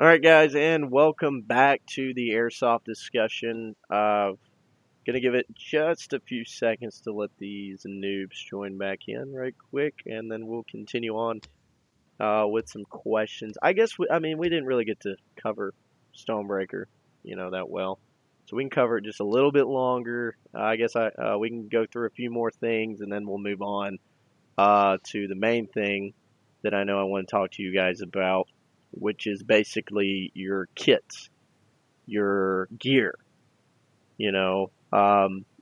All right, guys, and welcome back to the Airsoft discussion. Gonna give it just a few seconds to let these noobs join back in right quick, and then we'll continue on with some questions. I guess we didn't really get to cover Stonebreaker, that well, so we can cover it just a little bit longer. We can go through a few more things, and then we'll move on to the main thing that I know I want to talk to you guys about, which is basically your kits, your gear.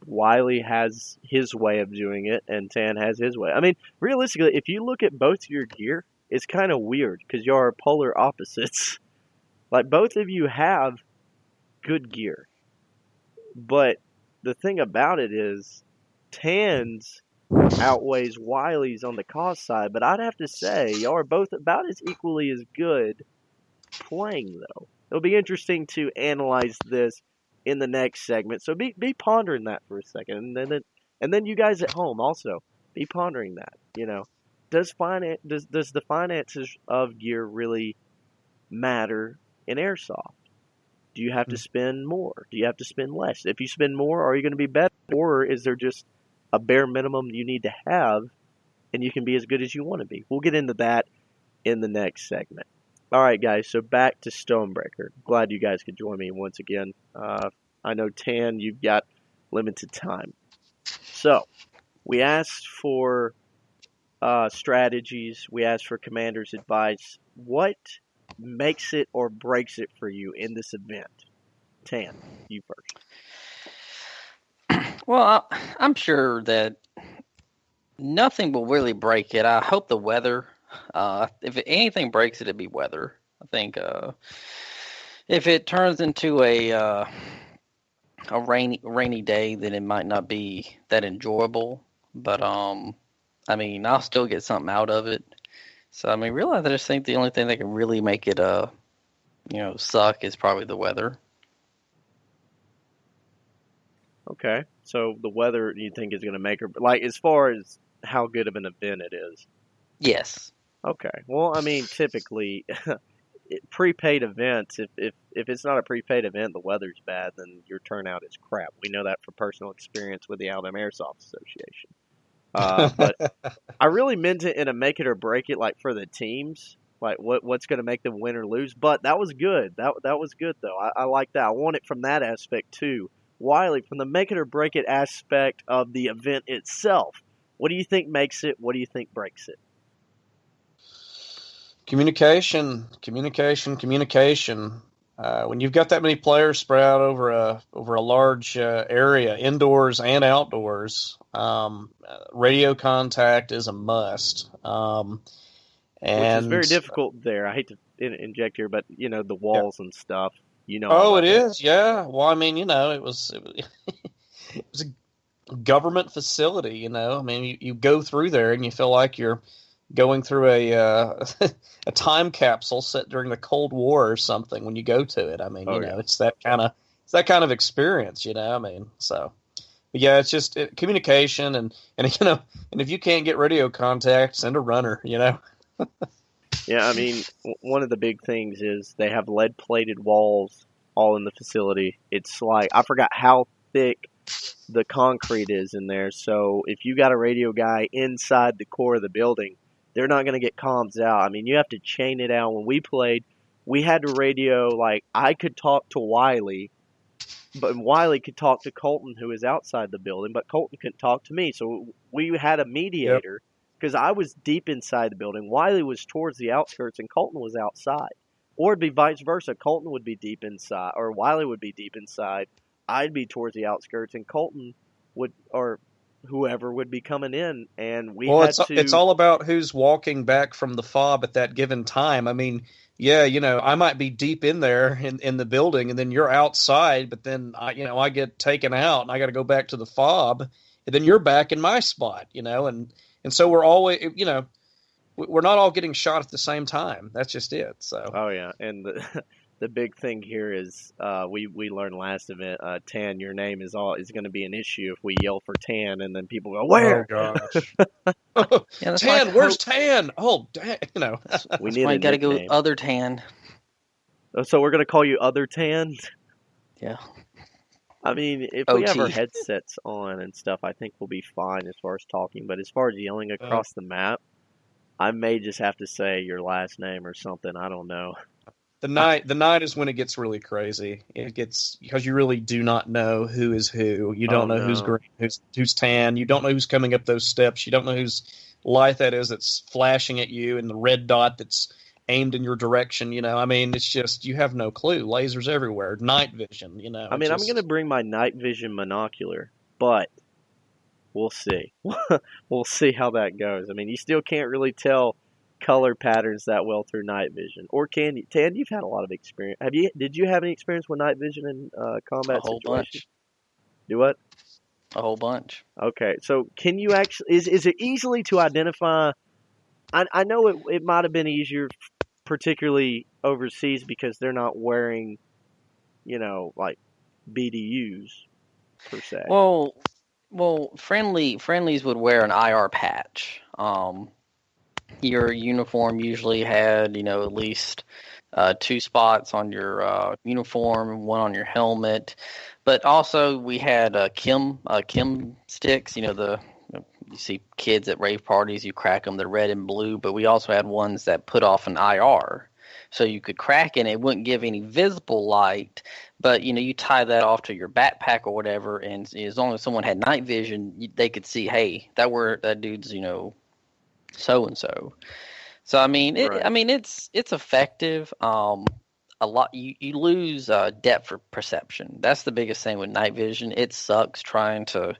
Wiley has his way of doing it, and Tan has his way. I mean, realistically, if you look at both your gear, it's kind of weird because you are polar opposites. Like, both of you have good gear, but the thing about it is, Tan's outweighs Wiley's on the cost side, but I'd have to say y'all are both about as equally as good playing, though. It'll be interesting to analyze this in the next segment. So be pondering that for a second, and then you guys at home also be pondering that. Does the finances of gear really matter in airsoft? Do you have to spend more? Do you have to spend less? If you spend more, are you going to be better, or is there just a bare minimum you need to have, and you can be as good as you want to be? We'll get into that in the next segment. All right, guys, so back to Stonebreaker. Glad you guys could join me once again. I know, Tan, you've got limited time. So, we asked for strategies. We asked for commander's advice. What makes it or breaks it for you in this event? Tan, you first. Well, I'm sure that nothing will really break it. I hope the weather. If anything breaks it, it'd be weather. I think if it turns into a rainy day, then it might not be that enjoyable. But I'll still get something out of it. So really, I just think the only thing that can really make it suck is probably the weather. Okay, so the weather you think is going to make her, like, as far as how good of an event it is? Yes. Okay. Well, I mean, typically, prepaid events, if it's not a prepaid event, the weather's bad, then your turnout is crap. We know that from personal experience with the Alabama Airsoft Association. But I really meant it in a make it or break it, like, for the teams, like what's going to make them win or lose. But that was good. That was good, though. I like that. I want it from that aspect, too. Wiley, from the make it or break it aspect of the event itself, what do you think makes it? What do you think breaks it? Communication. When you've got that many players spread out over a large area, indoors and outdoors, radio contact is a must. Which is very difficult there. I hate to inject here, but the walls and stuff. Oh, it is. Yeah. Well, it was it was a government facility. You go through there and you feel like you're going through a time capsule set during the Cold War or something when you go to it. It's that kind of experience. So. But yeah, it's just communication and if you can't get radio contact, send a runner. Yeah, one of the big things is they have lead-plated walls all in the facility. It's like, I forgot how thick the concrete is in there. So if you got a radio guy inside the core of the building, they're not going to get comms out. You have to chain it out. When we played, we had to radio, like, I could talk to Wiley, but Wiley could talk to Colton, who is outside the building, but Colton couldn't talk to me. So we had a mediator because I was deep inside the building. Wiley was towards the outskirts, and Colton was outside. Or it'd be vice versa. Colton would be deep inside, or Wiley would be deep inside. I'd be towards the outskirts, and Colton would, or whoever would be coming in, and it's all about who's walking back from the fob at that given time. I might be deep in there in the building, and then you're outside, but then I get taken out, and I got to go back to the fob, and then you're back in my spot, and so we're always, we're not all getting shot at the same time. That's just it. So. Oh yeah, and the big thing here is we learned last event, Tan, your name is going to be an issue if we yell for Tan, and then people go, where? Oh gosh. Tan, where's Tan? Oh, dang, we need. Got to go other Tan. So we're gonna call you Other Tan. Yeah. I mean, if we have our OT. headsets on and stuff, I think we'll be fine as far as talking. But as far as yelling across the map, I may just have to say your last name or something. I don't know. The night is when it gets really crazy. It gets because you really do not know who is who. You Oh don't know who's no. green, who's tan. You don't know who's coming up those steps. You don't know whose light that is that's flashing at you, and the red dot that's aimed in your direction. I mean, it's just you have no clue. Lasers everywhere, night vision. I It mean, I'm gonna just bring my night vision monocular, but we'll see. We'll see how that goes. I mean, you still can't really tell color patterns that well through night vision, or can you? Tan, you've had a lot of experience. Have you? Did you have any experience with night vision in A combat whole situations? bunch. Do what? A whole bunch. Okay, so can you actually? Is it easily to identify? I know it might have been easier, particularly overseas, because they're not wearing, like BDUs per se. Well, friendlies would wear an IR patch. Your uniform usually had, at least two spots on your uniform, one on your helmet. But also we had Kim sticks. You see kids at rave parties, you crack them, they're red and blue. But we also had ones that put off an IR, so you could crack it. And it wouldn't give any visible light, but you tie that off to your backpack or whatever, and as long as someone had night vision, they could see, hey, that dude's so and so. So I mean, Right. it's effective. A lot you lose depth of perception. That's the biggest thing with night vision. It sucks trying to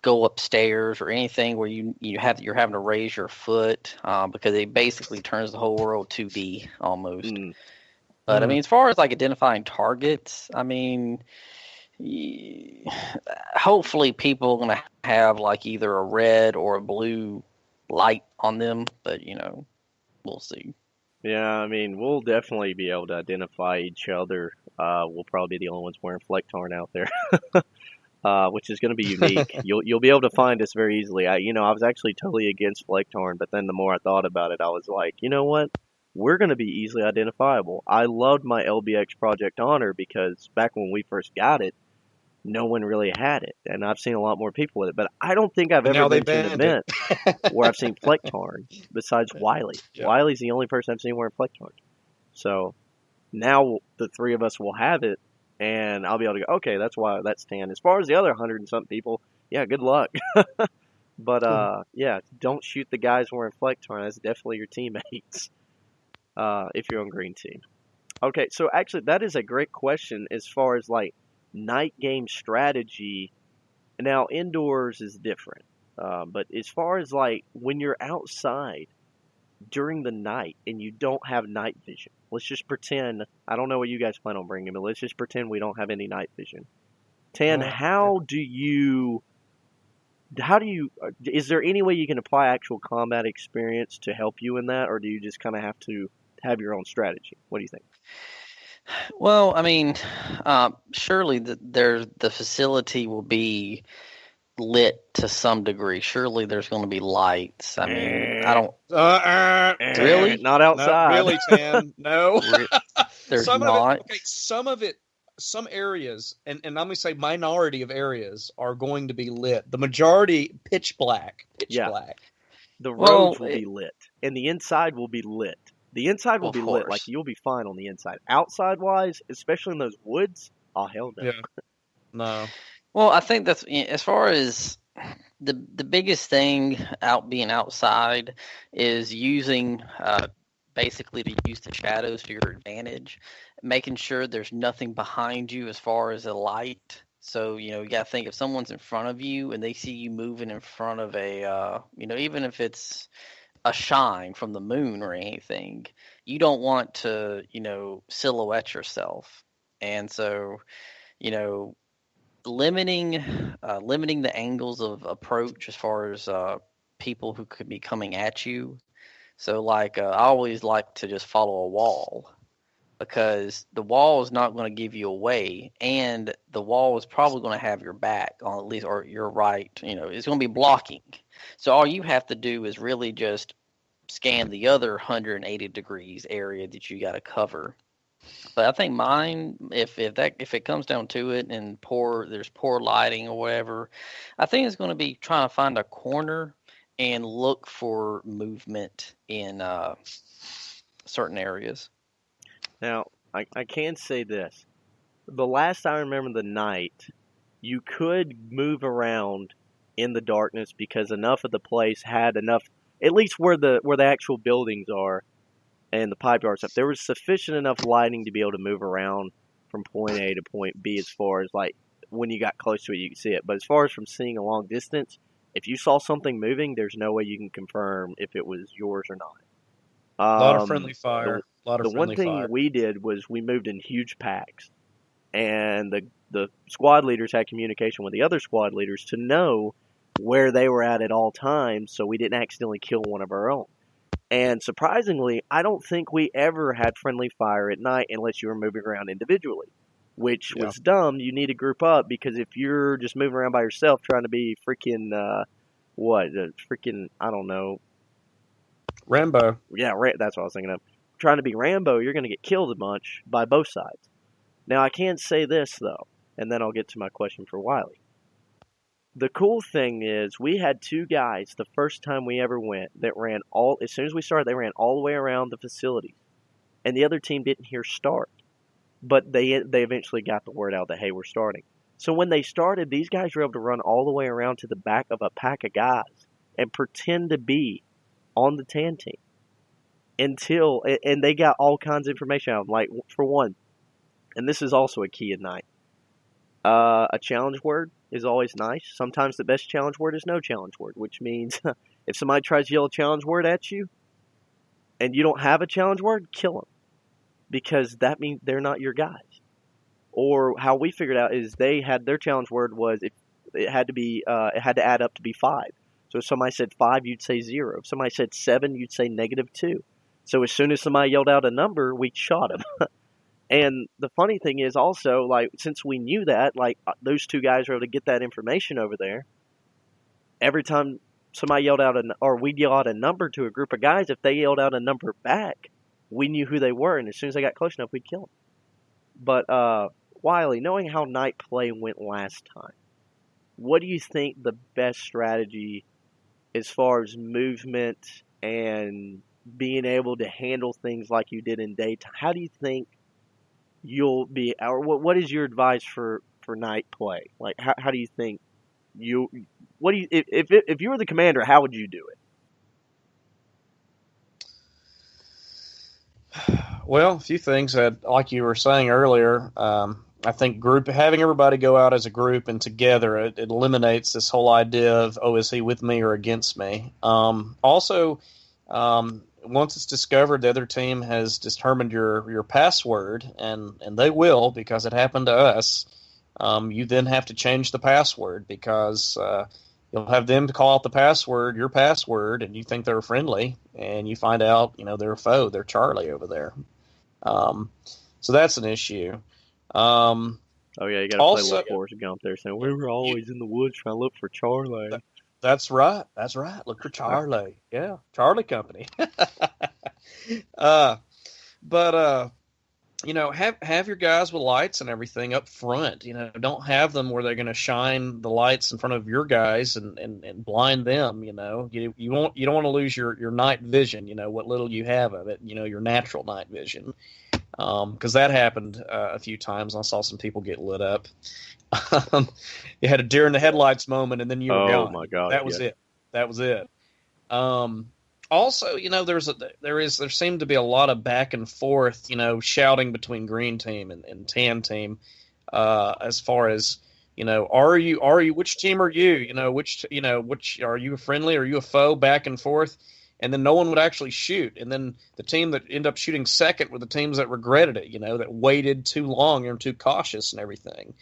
go upstairs or anything where you're having to raise your foot because it basically turns the whole world 2D almost. Mm. But I mean, as far as like identifying targets, I mean, hopefully people are gonna have like either a red or a blue light on them, but we'll see. Yeah, I mean, we'll definitely be able to identify each other. We'll probably be the only ones wearing Flecktarn out there, which is going to be unique. You'll be able to find us very easily. I was actually totally against Flecktarn, but then the more I thought about it, I was like, you know what? We're going to be easily identifiable. I loved my LBX Project Honor because back when we first got it, no one really had it, and I've seen a lot more people with it. But I don't think I've and ever now they been to an banned it. event where I've seen Flecktarn besides Wiley. Yeah. Wiley's the only person I've seen wearing Flecktarn. So now the three of us will have it, and I'll be able to go, okay, that's Tan. As far as the other 100 and something people, yeah, good luck. But yeah, don't shoot the guys wearing Flecktarn. That's definitely your teammates if you're on green team. Okay, so actually that is a great question as far as like night game strategy. Now indoors is different, but as far as like when you're outside during the night and you don't have night vision, let's just pretend. I don't know what you guys plan on bringing, but let's just pretend we don't have any night vision. Tan, how do you? Is there any way you can apply actual combat experience to help you in that, or do you just kind of have to have your own strategy? What do you think? Well, I mean, surely the facility will be lit to some degree. Surely there's going to be lights. I mean, I don't really. Not outside. Not really, Tan. No. There's some not. Of it, okay, some areas, and I'm going to say minority of areas are going to be lit. The majority, pitch black. Black. The roads will be lit, and the inside will be lit. The inside will be lit. Like, you'll be fine on the inside. Outside-wise, especially in those woods, oh, hell no. Yeah. No. Well, I think that's as far as the biggest thing being outside is using basically to use the shadows to your advantage, making sure there's nothing behind you as far as a light. So, you got to think if someone's in front of you and they see you moving in front of a, even if it's a shine from the moon or anything, you don't want to, silhouette yourself. And so, limiting the angles of approach as far as people who could be coming at you. So like I always like to just follow a wall, because the wall is not going to give you away, and the wall is probably going to have your back on, at least, or your right. It's going to be blocking. So all you have to do is really just scan the other 180 degrees area that you got to cover. But I think mine, if it comes down to it, and there's poor lighting or whatever, I think it's going to be trying to find a corner and look for movement in certain areas. Now, I can say this. The last I remember the night, you could move around in the darkness because enough of the place had enough, at least where the actual buildings are and the pipe yard stuff, there was sufficient enough lighting to be able to move around from point A to point B as far as like when you got close to it you could see it. But as far as from seeing a long distance, if you saw something moving, there's no way you can confirm if it was yours or not. A lot of friendly fire. A lot of The one friendly thing fire. we did was we moved in huge packs, and the squad leaders had communication with the other squad leaders to know where they were at all times, so we didn't accidentally kill one of our own. And surprisingly, I don't think we ever had friendly fire at night unless you were moving around individually, which Yeah. was dumb. You need to group up because if you're just moving around by yourself trying to be freaking I don't know. Rambo. Yeah, that's what I was thinking of. Trying to be Rambo, you're going to get killed a bunch by both sides. Now, I can say this, though, and then I'll get to my question for Wiley. The cool thing is we had two guys the first time we ever went that ran as soon as we started, they ran all the way around the facility. And the other team didn't hear start. But they eventually got the word out that, hey, we're starting. So when they started, these guys were able to run all the way around to the back of a pack of guys and pretend to be on the tan team. And they got all kinds of information out of them. Like, for one, and this is also a key at night, a challenge word is always nice. Sometimes the best challenge word is no challenge word, which means if somebody tries to yell a challenge word at you and you don't have a challenge word, kill them. Because that means they're not your guys. Or how we figured out is they had their challenge word was it had to add up to be 5. So if somebody said 5, you'd say 0. If somebody said 7, you'd say -2. So as soon as somebody yelled out a number, we shot them. And the funny thing is also, like, since we knew that, like, those two guys were able to get that information over there. Every time somebody yelled out or we'd yell out a number to a group of guys, if they yelled out a number back, we knew who they were, and as soon as they got close enough, we'd kill them. But, Wiley, knowing how night play went last time, what do you think the best strategy as far as movement and being able to handle things like you did in daytime? How do you think you'll be, or what is your advice for night play? Like, how do you think if you were the commander, how would you do it? Well, a few things that, like you were saying earlier, I think having everybody go out as a group and together, it eliminates this whole idea of, oh, is he with me or against me? Also, once it's discovered the other team has determined your password, and they will because it happened to us, you then have to change the password because you'll have them to call out the password, your password, and you think they're friendly, and you find out, they're a foe. They're Charlie over there. So that's an issue. Oh yeah, you got to play little Forrest Gump there, saying we were always in the woods trying to look for Charlie. That's right. Look for Charlie. Yeah, Charlie Company. But have your guys with lights and everything up front. Don't have them where they're going to shine the lights in front of your guys and blind them. You don't want to lose your night vision. What little you have of it. Your natural night vision. Because that happened a few times. I saw some people get lit up. You had a deer in the headlights moment, and then you were gone. Oh my God! That was it. That was it. Also, there seemed to be a lot of back and forth, shouting between green team and tan team, as far as which team are you? Which are you, a friendly or are you a foe? Back and forth. And then no one would actually shoot. And then the team that ended up shooting second were the teams that regretted it, that waited too long and too cautious and everything.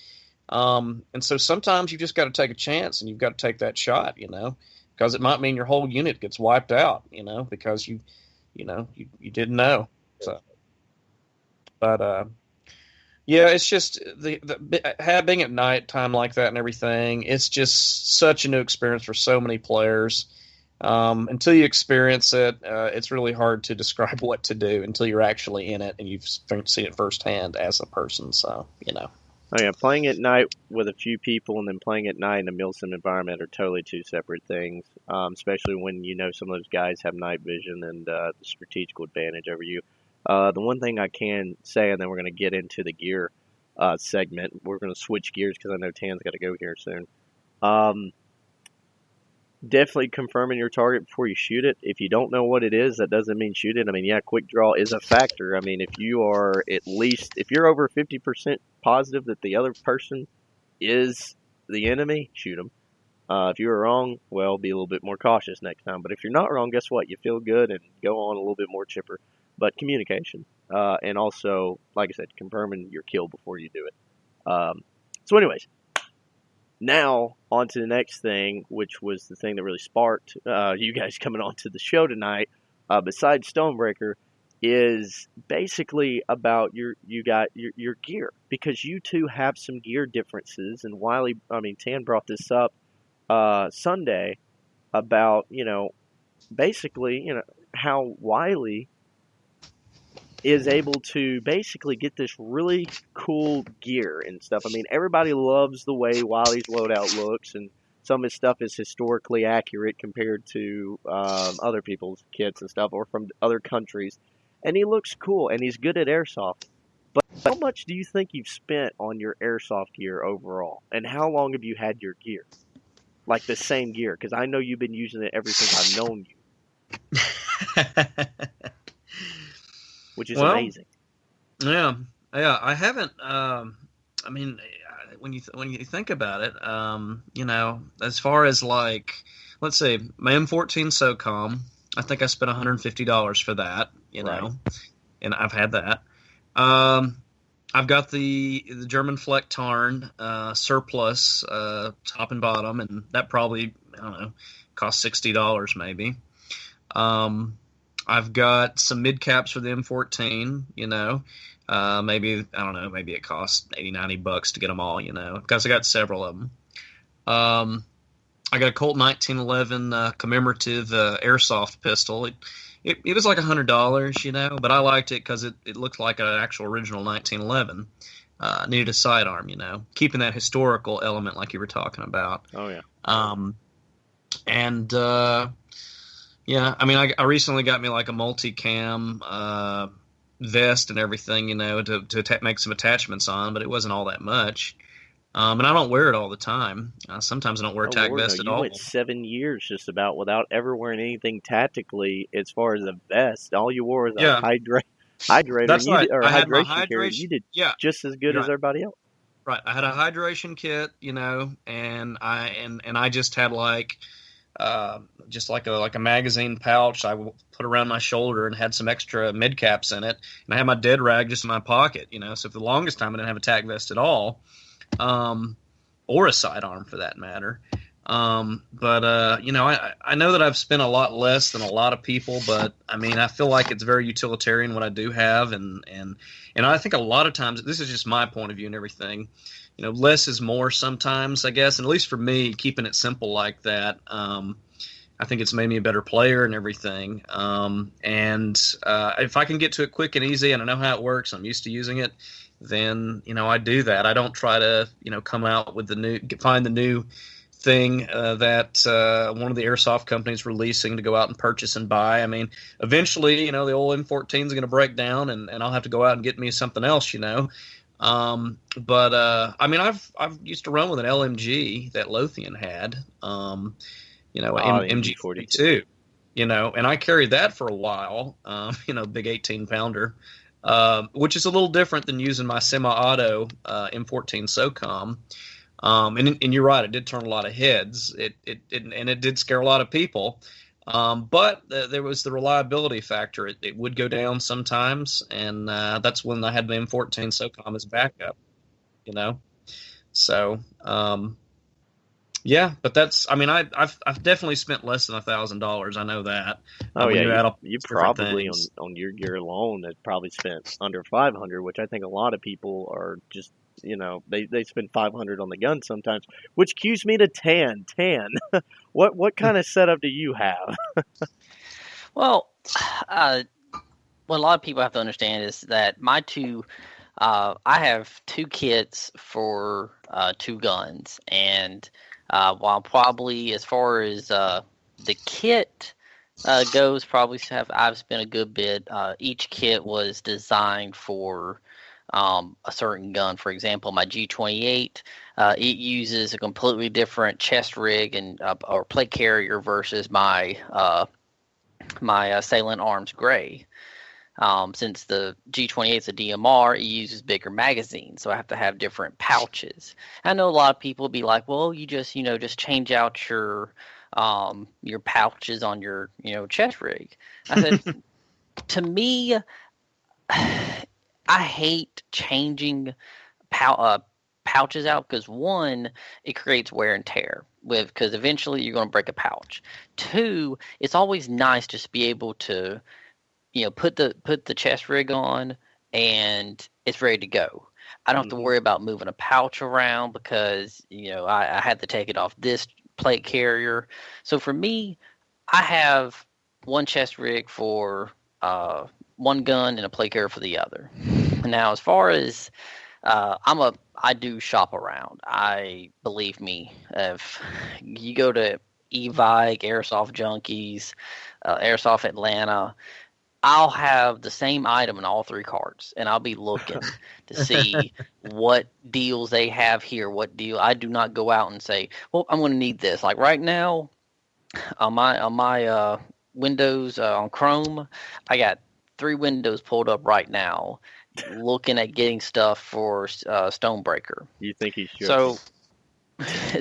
And so sometimes you just got to take a chance and you've got to take that shot, because it might mean your whole unit gets wiped out, because you didn't know. So, but yeah, it's just being at night time like that and everything. It's just such a new experience for so many players. Until you experience it, it's really hard to describe what to do until you're actually in it and you've seen it firsthand as a person. So, Oh yeah, playing at night with a few people and then playing at night in a milsim environment are totally two separate things. Especially when some of those guys have night vision and the strategical advantage over you. The one thing I can say, and then we're going to get into the gear segment. We're going to switch gears because I know Tan's got to go here soon. Definitely confirming your target before you shoot it. If you don't know what it is, that doesn't mean shoot it. I mean, yeah, quick draw is a factor. I mean, if you're over 50% positive that the other person is the enemy, shoot them. If you were wrong, well, be a little bit more cautious next time. But if you're not wrong, guess what? You feel good and go on a little bit more chipper. But communication. And also, like I said, confirming your kill before you do it. So anyways, now, on to the next thing, which was the thing that really sparked you guys coming on to the show tonight, besides Stonebreaker, is basically about your gear. Because you two have some gear differences, and Tan brought this up Sunday about, basically, how Wiley is able to basically get this really cool gear and stuff. I mean, everybody loves the way Wiley's loadout looks, and some of his stuff is historically accurate compared to other people's kits and stuff, or from other countries. And he looks cool, and he's good at Airsoft. But how much do you think you've spent on your Airsoft gear overall? And how long have you had your gear? Like the same gear? Because I know you've been using it ever since I've known you. Which is amazing. Yeah, I haven't. When you think about it, as far as like, let's say my M14 SOCOM, I think I spent $150 for that. Right. And I've had that. I've got the German Fleck Tarn surplus top and bottom, and that probably cost $60 maybe. I've got some mid caps for the M14, maybe it costs $80-$90 to get them all, because I got several of them. I got a Colt 1911 commemorative airsoft pistol. It was like $100, but I liked it because it looked like an actual original 1911. Needed a sidearm, keeping that historical element like you were talking about. Oh yeah. Yeah, I recently got me like a multicam vest and everything, to make some attachments on, but it wasn't all that much. And I don't wear it all the time. Sometimes I don't wear a tack vest at all. You went 7 years just about without ever wearing anything tactically as far as a vest. All you wore was a hydrator. That's right. Or I had my hydration carrier. You did just as good as everybody else. Right. I had a hydration kit, and I just had like a magazine pouch I put around my shoulder and had some extra mid caps in it, and I had my dead rag just in my pocket, So for the longest time I didn't have a tack vest at all, or a sidearm for that matter. But I know that I've spent a lot less than a lot of people, but I feel like it's very utilitarian what I do have, and I think a lot of times, this is just my point of view and everything, less is more sometimes, I guess, and at least for me, keeping it simple like that, I think it's made me a better player and everything. If I can get to it quick and easy and I know how it works, I'm used to using it, then, I do that. I don't try to, come out with find the new thing that one of the airsoft companies releasing to go out and purchase and buy. Eventually, the old M14 is going to break down and I'll have to go out and get me something else, I've used to run with an LMG that Lothian had, MG42, and I carried that for a while, big 18-pounder, which is a little different than using my semi-auto M14 SOCOM. And you're right, it did turn a lot of heads. It did scare a lot of people. But there was the reliability factor. It would go down sometimes, and that's when I had the M14 SOCOM as backup. So yeah, but that's. I've definitely spent less than $1,000. I know that. Oh yeah, you probably on your gear alone had probably spent under 500, which I think a lot of people are just they spend 500 on the gun sometimes, which cues me to Tan. What kind of setup do you have? Well, what a lot of people have to understand is that I have two kits for two guns, and while probably as far as the kit goes, I've spent a good bit. Each kit was designed for a certain gun. For example, my G28, it uses a completely different chest rig and or plate carrier versus my Assailant Arms Gray. Since the G28 is a DMR, it uses bigger magazines, so I have to have different pouches. I know a lot of people be like, "Well, you just change out your pouches on your chest rig." I said, to me, I hate changing pouches out because one, it creates wear and tear because eventually you're going to break a pouch. Two, it's always nice just to be able to put the chest rig on and it's ready to go. I don't have to worry about moving a pouch around because I had to take it off this plate carrier. So for me, I have one chest rig for one gun and a plate carrier for the other. Now, as far as I do shop around. Believe me, if you go to Evike, Airsoft Junkies, Airsoft Atlanta, I'll have the same item in all three carts, and I'll be looking to see what deals they have here. What deal? I do not go out and say, "Well, I'm going to need this." Like right now, on my Windows on Chrome, I got 3 windows pulled up right now, looking at getting stuff for Stonebreaker. You think he's joking?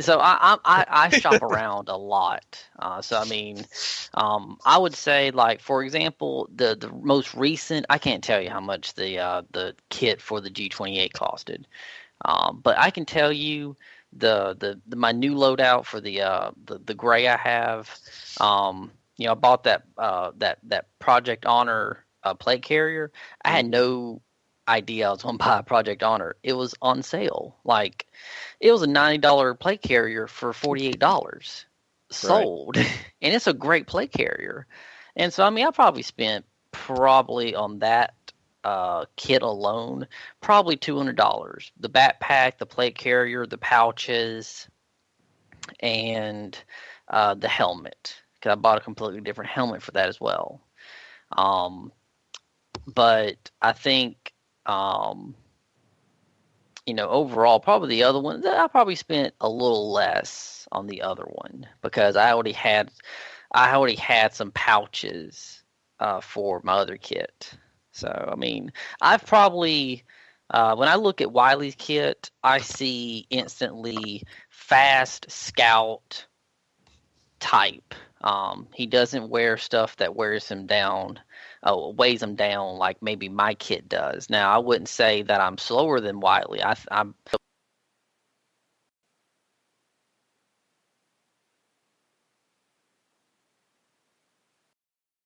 So I shop around a lot. So I mean, I would say, like, for example, the most recent, I can't tell you how much the kit for the G28 costed, but I can tell you my new loadout for the gray I have. I bought that Project Honor plate carrier. I had no idea I was going to buy a Project Honor. It was on sale. Like, it was a $90 plate carrier for $48 sold. Right. And it's a great plate carrier. And so, I mean, I probably spent on that kit alone, probably $200. The backpack, the plate carrier, the pouches, and the helmet. Because I bought a completely different helmet for that as well. But I think overall, probably the other one, I probably spent a little less on the other one because I already had some pouches for my other kit. So, I mean, I've probably, when I look at Wiley's kit, I see instantly fast scout type. He doesn't wear stuff that weighs him down like maybe my kit does. Now, I wouldn't say that I'm slower than Wiley. I'm